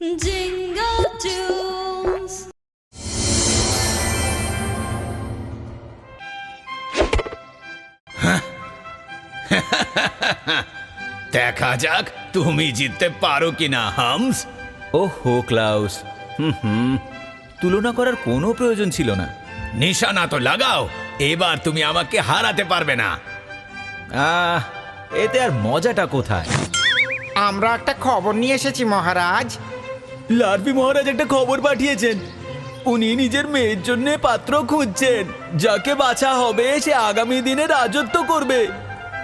Jingle tunes. দেখা যাক তুমি জিততে পারো কিনা হামস। ওহো ক্লাউস, তুলনা করার কোনো প্রয়োজন ছিল না। নিশানা তো লাগাও, এবার তুমি আমাকে হারাতে পারবে না। এতে আর মজাটা কোথায়? আমরা একটা খবর নিয়ে এসেছি মহারাজ। লার্ভি মহারাজ একটা খবর পাঠিয়েছেন। উনি নিজের মেয়ের জন্য পাত্র খুঁজছেন, যাকে বাছা হবে সে আগামী দিনে রাজত্ব করবে।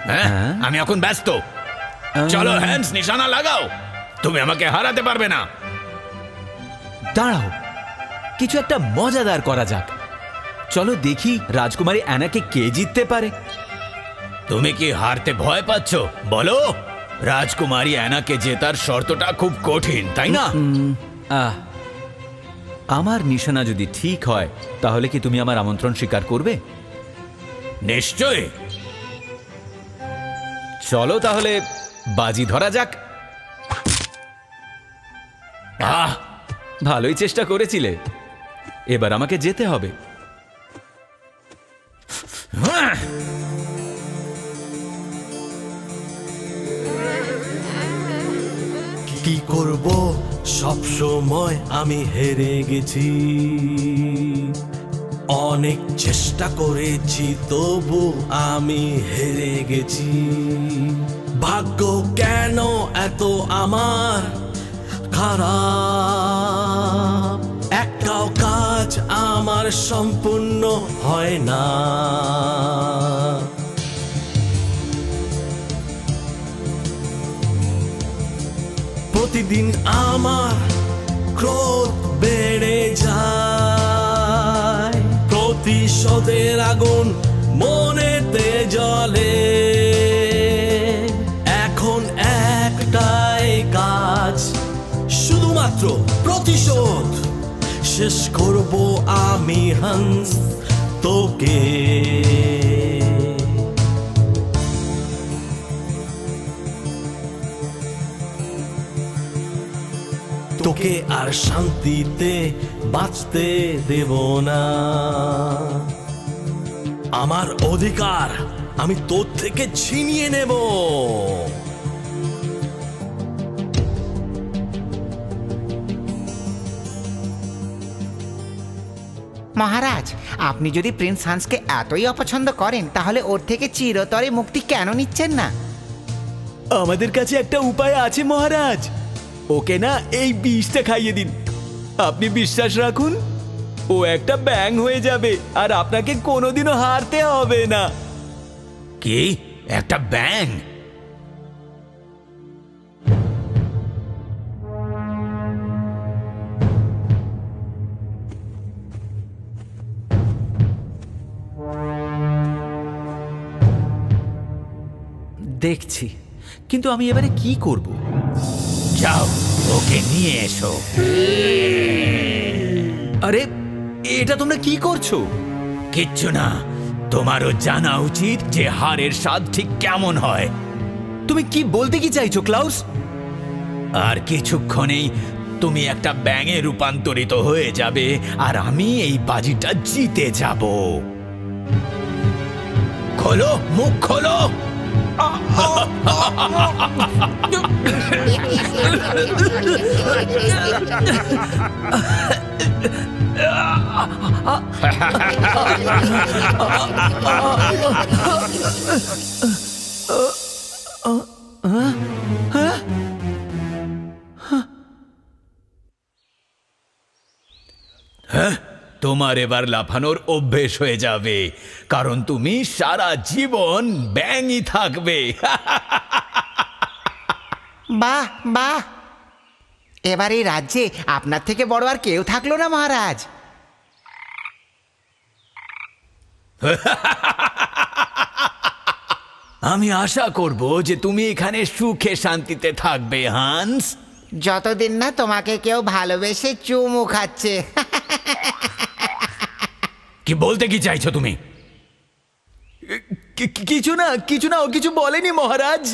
হ্যাঁ, আমি এখন ব্যস্ত। চলো হ্যান্স, নিশানা লাগাও, তুমি আমাকে হারাতে পারবে না। দাঁড়াও, কিছু একটা মজাদার করা যাক। চলো দেখি রাজকুমারী অ্যানাকে কে জিততে পারে। তুমি কি হারতে ভয় পাচ্ছ? বলো। রাজকুমারী অ্যানাকে জেতার শর্তটা খুব কঠিন, তাই না? আমার নিশানা যদি ঠিক হয় তাহলে কি তুমি আমার আমন্ত্রণ স্বীকার করবে? নিশ্চয়ই। চলো তাহলে বাজি ধরা যাক। ভালোই চেষ্টা করেছিলে, এবার আমাকে যেতে হবে। কি করব, সব সময় আমি হেরে গেছি। অনেক চেষ্টা করেছি তবু আমি হেরে গেছি। ভাগ্য কেন এত আমার খারাপ, একটাও কাজ আমার সম্পূর্ণ হয় না। প্রতিদিন আমার ক্রোধ বেড়ে যায়, প্রতিশোধের আগুন মনেতে জ্বলে। এখন একটাই কাজ, শুধুমাত্র প্রতিশোধ। শেষ করব আমি হান্স তোকে। তোকে আর শান্তিতে বাঁচতে দেব না। আমার অধিকার আমি তোর থেকে ছিনিয়ে নেব। মহারাজ, আপনি যদি প্রিন্স হান্সকে এতই অপছন্দ করেন তাহলে ওর থেকে চিরতরে মুক্তি কেন নিচ্ছেন না? আমাদের কাছে একটা উপায় আছে মহারাজ। ওকে না এই বিষটা খাইয়ে দিন। আপনি বিশ্বাস রাখুন, ও একটা ব্যাঙ হয়ে যাবে আর আপনাকে কোনোদিনও হারতে হবে না। কি, একটা ব্যাঙ? দেখছি, কিন্তু আমি এবারে কি করব? যাও, ওকে নিয়ে এসো। আরে, এটা তোমরা কি করছো? কিচ্ছু না, তোমারও জানা উচিত যে হারের স্বাদ ঠিক কেমন হয়। তুমি কি বলতে কি চাইছো ক্লাউস? আর কিছুক্ষণেই তুমি একটা ব্যাঙে রূপান্তরিত হয়ে যাবে আর আমি এই বাজিটা জিতে যাব। খোলো, মুখ খোলো। তোমার এবার লাফানোর অভ্যেস হয়ে যাবে, কারণ তুমি সারা জীবন ব্যাঙই থাকবে। বাহ বাহ, এবার এই রাজ্যে আপনার থেকে বড় আর কেউ থাকলো না মহারাজ। আমি আশা করব যে তুমি এখানে সুখে শান্তিতে থাকবে হান্স। যতদিন না তোমাকে কেউ ভালোবেসে চুমু খাচ্ছে। কি বলতে কি চাইছো তুমি? কিছু না, কিছু না, ও কিছু বলেনি মহারাজ।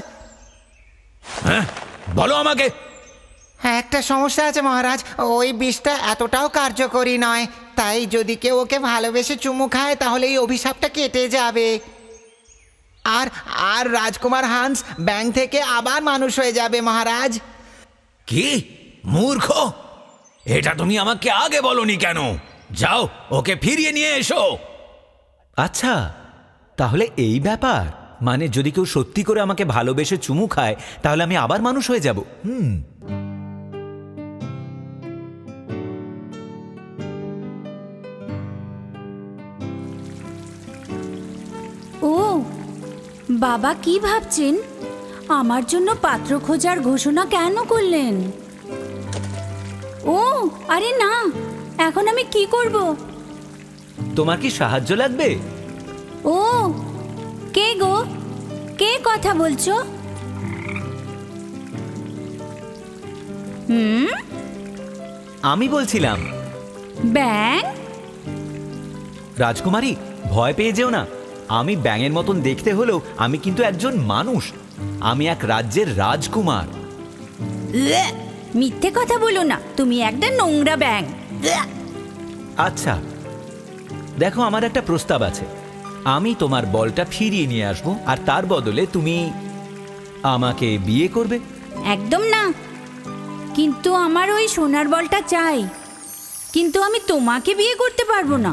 হ্যাঁ, বলো আমাকে। হ্যাঁ, একটা সমস্যা আছে মহারাজ, ওই বিষটা এতটাও কার্যকরী নয়, তাই যদি কেউ ওকে ভালোবেসে চুমু খায় তাহলে এই অভিশাপটা কেটে যাবে। আর আর রাজকুমার হান্স ব্যাং থেকে আবার মানুষ হয়ে যাবে মহারাজ। কি মূর্খ, এটা তুমি আমাকে আগে বলনি কেন? যাও, ওকে ফিরিয়ে নিয়ে এসো। আচ্ছা, তাহলে এই ব্যাপার, মানে যদি কেউ সত্যি করে আমাকে ভালোবেসে চুমু খায় তাহলে আমি আবার মানুষ হয়ে যাব। ও বাবা, কি ভাবছেন? আমার জন্য পাত্র খোঁজার ঘোষণা কেন করলেন? ও আরে না, এখন আমি কি করব? তোমার কি সাহায্য লাগবে? ও কে গো, কে কথা বলছো? আমি বলছিলাম। ব্যাং? রাজকুমারী, ভয় পেয়ে যেও না। আমি ব্যাঙের মতন দেখতে হলেও আমি কিন্তু একজন মানুষ। আমি এক রাজ্যের রাজকুমার। উয়া! মিথ্যে কথা বলো না, তুমি একটা নোংরা ব্যাং। উয়া! আচ্ছা, দেখো, আমার একটা প্রস্তাব আছে। আমি তোমার বলটা ফিরিয়ে নিয়ে আসবো, আর তার বদলে তুমি আমাকে বিয়ে করবে। একদম না, কিন্তু আমার ওই সোনার বলটা চাই। কিন্তু আমি তোমাকে বিয়ে করতে পারবো না।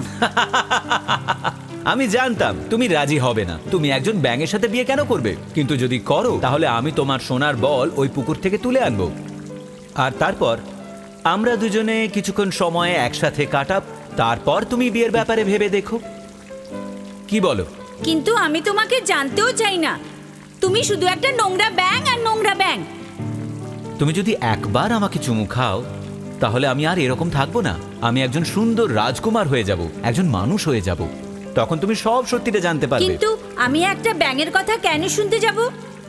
আমি জানতাম তুমি রাজি হবে না। তুমি একজন ব্যাঙের সাথে বিয়ে কেন করবে? কিন্তু যদি করো তাহলে আমি তোমার সোনার বল ওই পুকুর থেকে তুলে আনবো, আর তারপর আমরা দুজনে কিছুক্ষণ সময় একসাথে কাটাব। তারপর তুমি বিয়ের ব্যাপারে ভেবে দেখো, কি বলো? কিন্তু আমি তোমাকে জানতেও চাই না। তুমি শুধু একটা নোংরা ব্যাং আর নোংরা ব্যাং। তুমি যদি একবার আমাকে চুমু খাও তাহলে আমি আর এরকম থাকবো না। আমি একজন সুন্দর রাজকুমার হয়ে যাব, একজন মানুষ হয়ে যাব। তখন তুমি সব সত্যিটা জানতে পারবে। কিন্তু আমি একটা ব্যাঙের কথা কেন শুনতে যাব?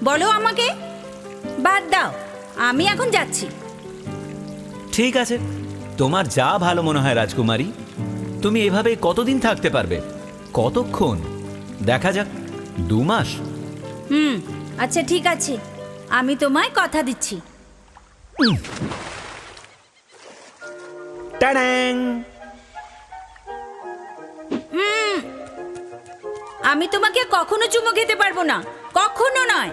বলো আমাকে। বাদ দাও, আমি এখন যাচ্ছি। ঠিক আছে, তোমার যা ভালো মনে হয় রাজকুমারী। তুমি এভাবে কতদিন থাকতে পারবে? কতক্ষণ? দেখা যাক, 2 মাস? আচ্ছা ঠিক আছে, আমি তোমায় কথা দিচ্ছি। টাডাং! আমি তোমাকে কখনো চুমু খেতে পারবো না, কখনো নয়।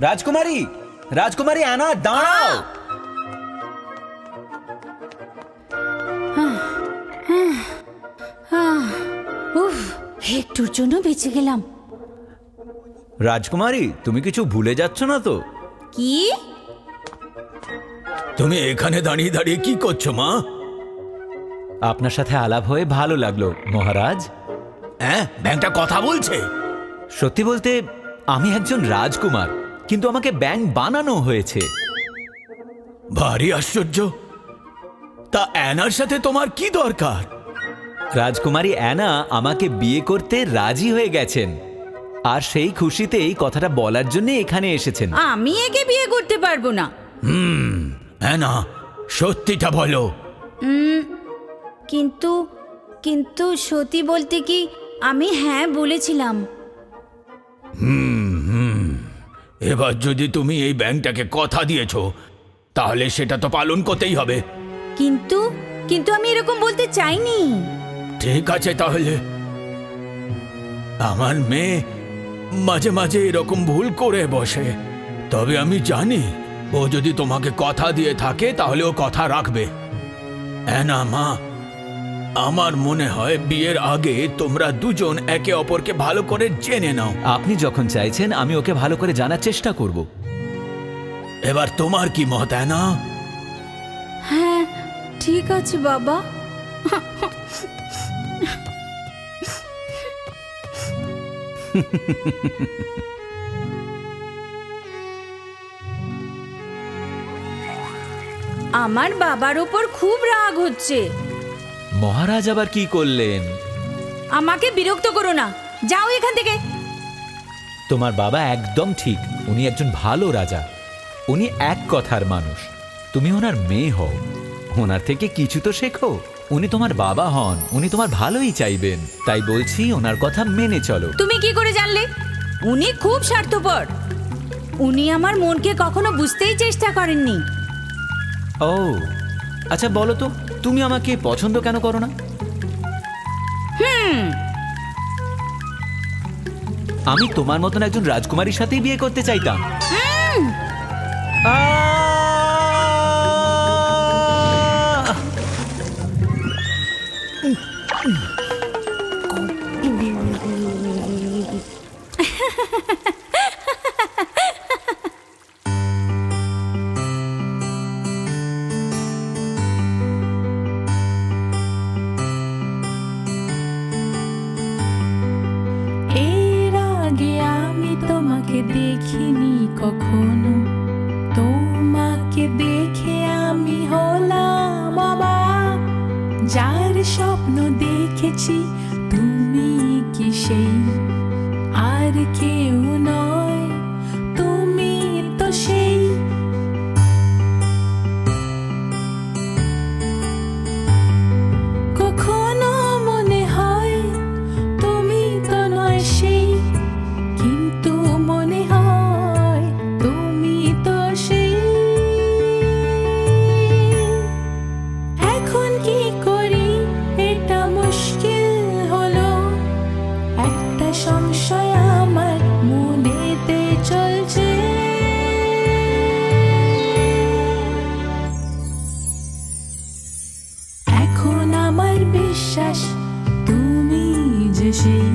রাজকুমারী, রাজকুমারী অ্যানা, দাঁড়াও! উফ, একটুর জন্য বেঁচে গেলাম। রাজকুমারী, তুমি কিছু ভুলে যাচ্ছ না তো? কি? তুমি এখানে দাঁড়িয়ে দাঁড়িয়ে কি করছো মা? আপনার সাথে আলাপ হয়ে ভালো লাগলো মহারাজ। হ্যাঁ, ব্যাংকটা কথা বলছে। সত্যি বলতে আমি একজন রাজকুমার, কিন্তু আমাকে ব্যাঙ বানানো হয়েছে। ভারী আশ্চর্য। তা অ্যানার সাথে তোমার কি দরকার? রাজকুমারী অ্যানা আমাকে বিয়ে করতে রাজি হয়ে গেছেন, আর সেই খুশিতেই কথাটা বলার জন্য এখানে এসেছেন। আমি একে বিয়ে করতে পারবো না। অ্যানা, সত্যিটা বলো। কিন্তু কিন্তু সত্যি বলতে কি, আমি হ্যাঁ বলেছিলাম। এবার যদি তুমি এই ব্যাংকটাকে কথা দিয়েছো তাহলে সেটা তো পালন করতেই হবে। কিন্তু কিন্তু আমি এরকম বলতে চাইনি। ঠিক আছে, তাহলে আমার মেয়ে মাঝে মাঝে এরকম ভুল করে বসে, তবে আমি জানি ও যদি তোমাকে কথা দিয়ে থাকে তাহলে ও কথা রাখবে। অ্যানা মা, আমার মনে হয় বিয়ের আগে তোমরা দুজন একে অপরকে ভালো করে জেনে নাও। আপনি যখন চাইছেন আমি ওকে ভালো করে জানার চেষ্টা করব। এবার তোমার কি মত অ্যানা? হ্যাঁ ঠিক আছে বাবা। আমার বাবার ওপর খুব রাগ হচ্ছে। মহারাজ আবার কি করলেন? আমাকে বিরক্ত করো না, যাও এখান থেকে। তোমার বাবা একদম ঠিক, উনি একজন ভালো রাজা। উনি এক কথার মানুষ। তুমি ওনার মেয়ে হও, ওনার থেকে কিছু তো শেখো। উনি তোমার বাবা হন, উনি তোমার ভালোই চাইবেন। তাই বলছি ওনার কথা মেনে চলো। তুমি কি করে জানলে? উনি খুব স্বার্থপর। উনি আমার মনকে কখনো বুঝতেই চেষ্টা করেননি। ও আচ্ছা, বলো তো তুমি আমাকে পছন্দ কেন করো না? আমি তোমার মতন একজন রাজকুমারীর সাথেই বিয়ে করতে চাইতাম। এর আগে আমি তোমাকে দেখিনি কখনো, তোমাকে দেখে আমি হলাম অবাক। যার স্বপ্ন দেখেছি তুমি কি সেই, আর কেউ নয়, তুমি তো সেই। কখনো মনে হয় তুমি তো নয় সেই, কিন্তু মনে হয় তুমি তো সেই। এখন কি করি এটা মুশকিল হলো, একটা সংশয় আমার মনেতে চলছে। এখন আমার বিশ্বাস তুমি যে সেই,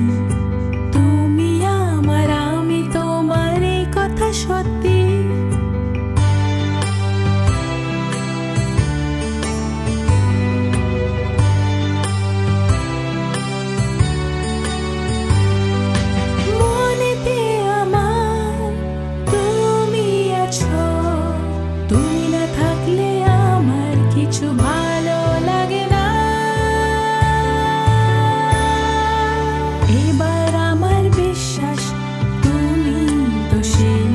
তুমি আমার, আমি তোমার, এই কথা সত্যি। মনেতে আমার তুমি আছো, তুমি না থাকলে আমার কিছু ভালো লাগে না। এবার আমার বিশ্বাস তুমি তো সেই,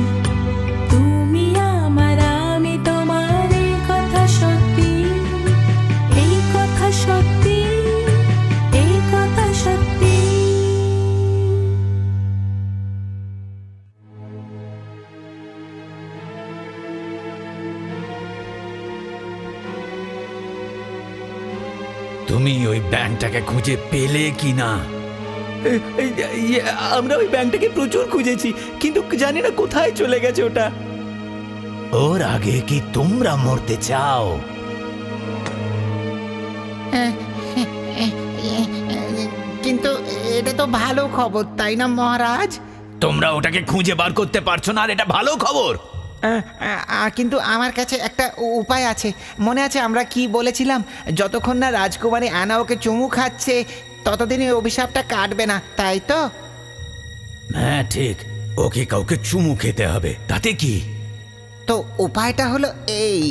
তুমি আমার, আমি তোমার, এই কথা সত্যি, এই কথা সত্যি, এই কথা সত্যি। তুমি ওই ব্যাংকটাকে খুঁজে পেলে কি না? আমরা ওই ব্যাংকটাকে প্রচুর খুঁজেছি, কিন্তু জানি না কোথায় চলে গেছে ওটা। ওর আগে কি তোমরা মরতে চাও? কিন্তু এটা তো ভালো খবর, তাই না মহারাজ? তোমরা ওটাকে খুঁজে বার করতে পারছো না, আর এটা ভালো খবর। কিন্তু আমার কাছে একটা উপায় আছে। মনে আছে আমরা কি বলেছিলাম? যতক্ষণ না রাজকুমারী অ্যানা ওকে চুমু খাচ্ছে ততদিন এই অভিশাপটা কাটবে না, তাই তো? হ্যাঁ ঠিক, ওকে কাউকে চুমু খেতে হবে, তাতে কি? তো উপায়টা হলো এই।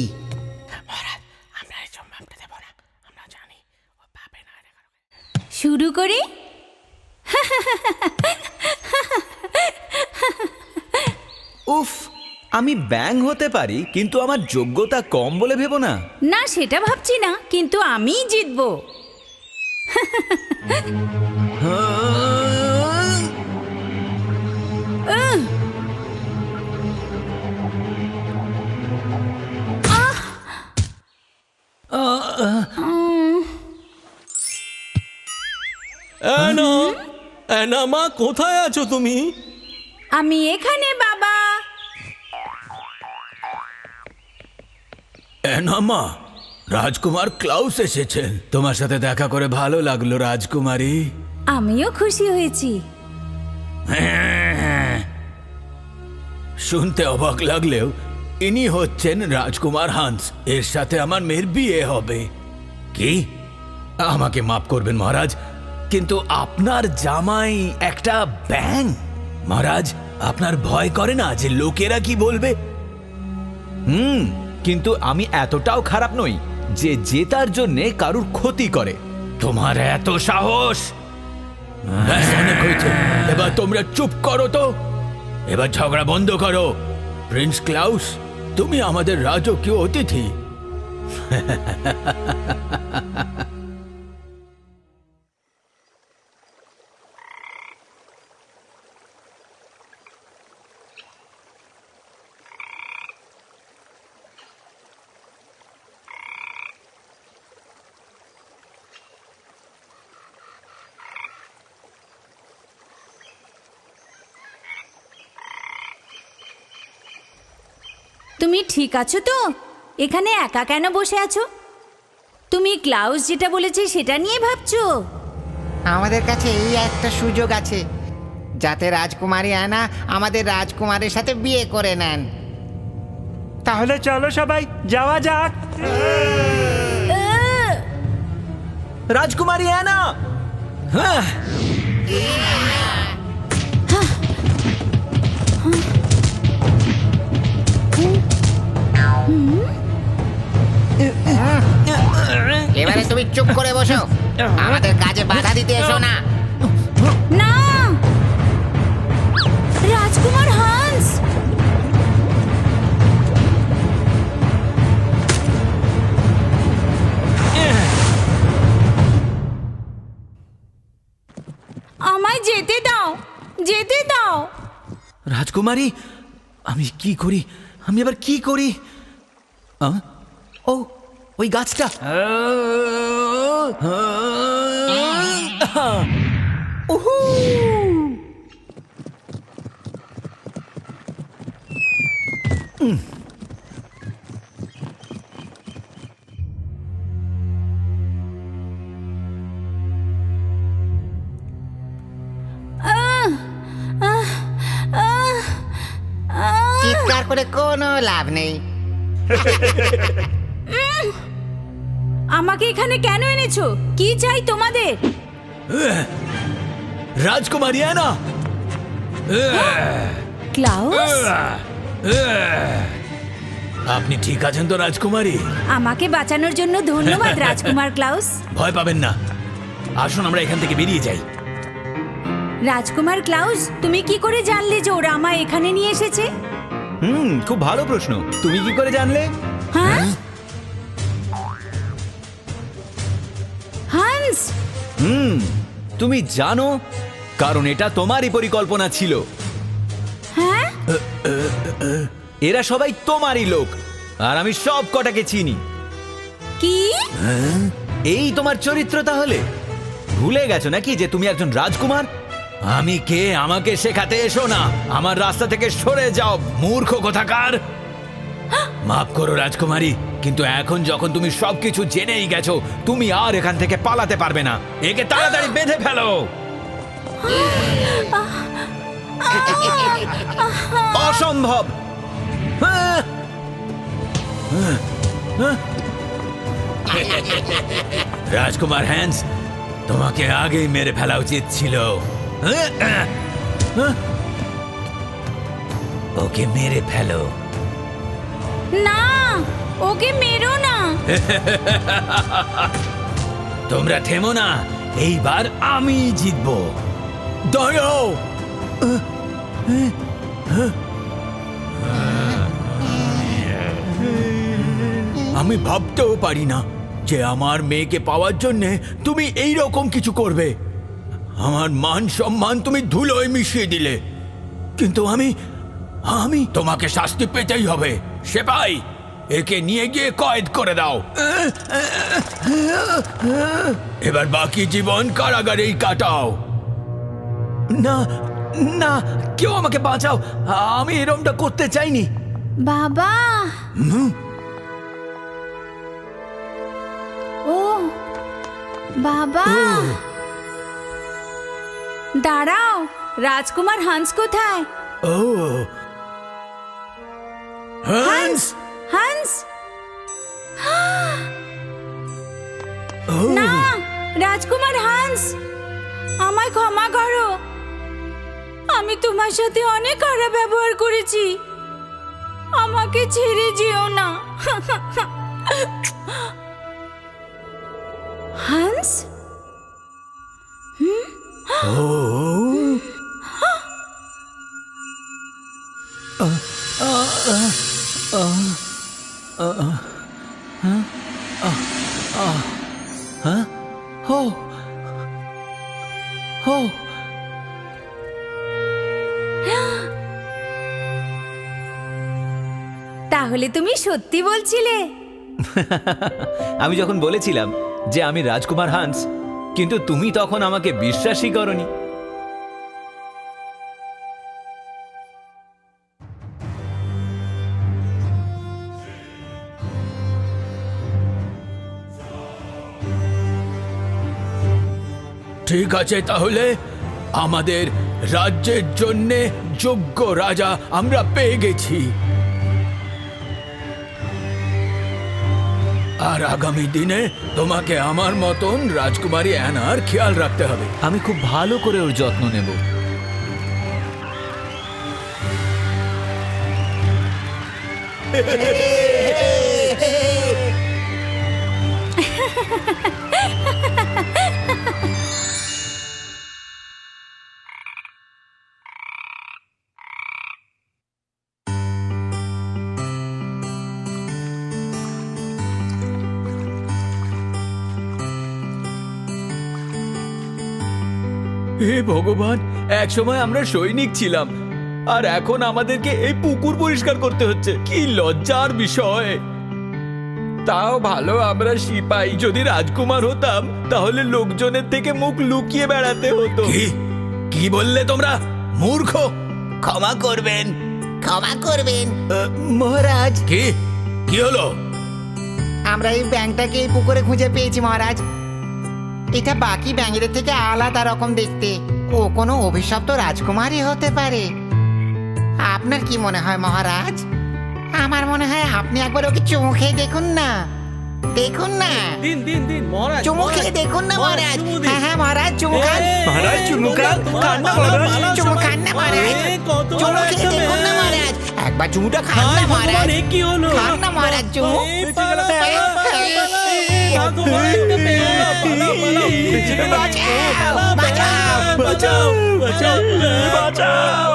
শুরু করি। উফ, আমি ব্যাং হতে পারি, কিন্তু আমার যোগ্যতা কম বলে ভেবো না। না, সেটা ভাবছি না, কিন্তু আমিই জিতবো। অ্যানা, অ্যানা মা, কোথায় আছো তুমি? আমি এখানে বাবা। এনামা, রাজকুমার ক্লাউস এসেছেন। তোমার সাথে দেখা করে ভালো লাগলো রাজকুমারী। আমিও খুশি হয়েছি। শুনতে অবাক লাগলেও ইনি হচ্ছেন রাজকুমার হান্স। এর সাথে আমার মেয়ের বিয়ে হবে। কি? আমাকে মাফ করবেন মহারাজ, কিন্তু আপনার জামাই একটা ব্যাং। মহারাজ, আপনার ভয় করে না যে লোকেরা কি বলবে? কিন্তু আমি এতটাও খারাপ নই যে জেতার জন্য কারুর ক্ষতি করে। তোমার এত সাহস! ব্যাস, অনেক হয়েছে। এবার তোমরা চুপ করো তো। এবার ঝগড়া বন্ধ করো। প্রিন্স ক্লাউস, তুমি আমাদের রাজকীয় অতিথি। তুমি ঠিক আছো তো? এখানে একা কেন বসে আছো? তুমি ক্লাউস যেটা বলেছে সেটা নিয়ে ভাবছো? আমাদের কাছে এই একটা সুযোগ আছে যাতে রাজকুমারী অ্যানা আমাদের রাজকুমারের সাথে বিয়ে করে নেন। তাহলে চলো সবাই যাওয়া যাক। রাজকুমারী অ্যানা, হ্যাঁ, এবারে তুমি চুপ করে বসো, আমাদের কাজে বাধা দিতে এসো না। না, রাজকুমার হান্স! আমায় যেতে দাও, যেতে দাও। রাজকুমারী, আমি কি করি? আমি আবার কি করি? ও, ওই গাছটা। উহু! চিৎকার করে কোনো লাভ নেই। আমাকে এখানে কেন এনেছো? কি চাই তোমাদের? রাজকুমারী অ্যানা, ক্লাউস, আপনি ঠিক আছেন তো রাজকুমারী? আমাকে বাঁচানোর জন্য ধন্যবাদ রাজকুমার ক্লাউস। ভয় পাবেন না, আসুন আমরা এখান থেকে বেরিয়ে যাই। রাজকুমার ক্লাউস, তুমি কি করে জানলে যে ওরা আমায় এখানে নিয়ে এসেছে? খুব ভালো প্রশ্ন। তুমি কি করে জানলে? হ্যাঁ, হান্স, তুমি জানো, কারণ এটা তোমারই পরিকল্পনা ছিল। হ্যাঁ, এরা সবাই তোমারই লোক, আর আমি সব কটাকে চিনি। কি? এই তোমার চরিত্র তাহলে? ভুলে গেছো নাকি যে তুমি একজন রাজকুমার? আমি কে আমাকে শেখাতে এসো না, আমার রাস্তা থেকে সরে যাও মূর্খ কোথাকার। মাফ করো রাজকুমারী, কিন্তু এখন যখন তুমি সবকিছু জেনেই গেছো, তুমি আর এখান থেকে পালাতে পারবে না। একে তাড়াতাড়ি বেঁধে ফেলো। অসম্ভব! হ্যাঁ! রাজকুমার হ্যান্স, তোমাকে আগেই মেরে ফেলা উচিত ছিল। ওকে মেরে ফেলো। না, ওকে মেরো না। তোমরা থেমো না, এইবার আমি জিতবো। দাঁড়াও! আমি ভাবতেও পারি না যে আমার মেয়েকে পাওয়ার জন্যে তুমি এই রকম কিছু করবে। আমার মান সম্মান তুমি ধুলোয় মিশিয়ে দিলে, কিন্তু আমি তোমাকে শাস্তি পেতেই হবে। সেপাই, একে নিয়ে গিয়ে কয়েদ করে দাও। এবার বাকি জীবন কারাগারেই কাটাও। না, না, কেউ আমাকে বাঁচাও! আমি এরকমটা করতে চাইনি। বাবা, ও বাবা, দাঁড়াও, রাজকুমার হান্স কোথায়? ও হান্স! হান্স, ও না, রাজকুমার হান্স, আমায় ক্ষমা করো। আমি তোমার সাথে অনেক খারাপ ব্যবহার করেছি, আমাকে ছেড়ে যেও না। হান্স, ও, ও, তাহলে তুমি সত্যি বলছিলে? আমি যখন বলেছিলাম যে আমি রাজকুমার হান্স, কিন্তু তুমি তখন আমাকে বিশ্বাসই করনি। ঠিক আছে, তাহলে আমাদের রাজ্যের জন্যে যোগ্য রাজা আমরা পেয়ে গেছি। আর আগামী দিনে তোমাকে আমার মতন রাজকুমারী অ্যানার খেয়াল রাখতে হবে। আমি খুব ভালো করে ওর যত্ন নেব। হে ভগবান, একসময় আমরা সৈনিক ছিলাম আর এখন আমাদেরকে এই পুকুর পরিষ্কার করতে হচ্ছে। কি লজ্জার বিষয়। তাও ভালো আমরা সিপাই, যদি রাজকুমার হতাম তাহলে লোকজনের থেকে মুখ লুকিয়ে বেড়াতে হতো। কি কি বললে তোমরা? মূর্খ! ক্ষমা করবেন ক্ষমা করবেন মহারাজ। কি কি হলো? আমরা এই ব্যাঙটাকে এই পুকুরে খুঁজে পেয়েছি মহারাজ। এটা বাকি ব্যাঙের থেকে আলাদা রকম দেখতে। ও কোনো অভিশপ্ত রাজকুমারী হতে পারে। আপনার কি মনে হয় মহারাজ? আমার মনে হয় আপনি একবার ওকে চুমু খেয়ে দেখুন না। দেখুন না, দিন দিন দিন মহারাজ, চুমু খেয়ে দেখুন না মহারাজ। হ্যাঁ হ্যাঁ মহারাজ, চুমু খান। মহারাজ, চুমু খান। খান না মহারাজ। চুমু খান না মহারাজ। চুমু খেয়ে দেখুন না মহারাজ। একবার চুমুটা খান না মহারাজ। কি হলো? খান না মহারাজ চুমু। বাঁচাও, বাঁচাও, বাঁচাও।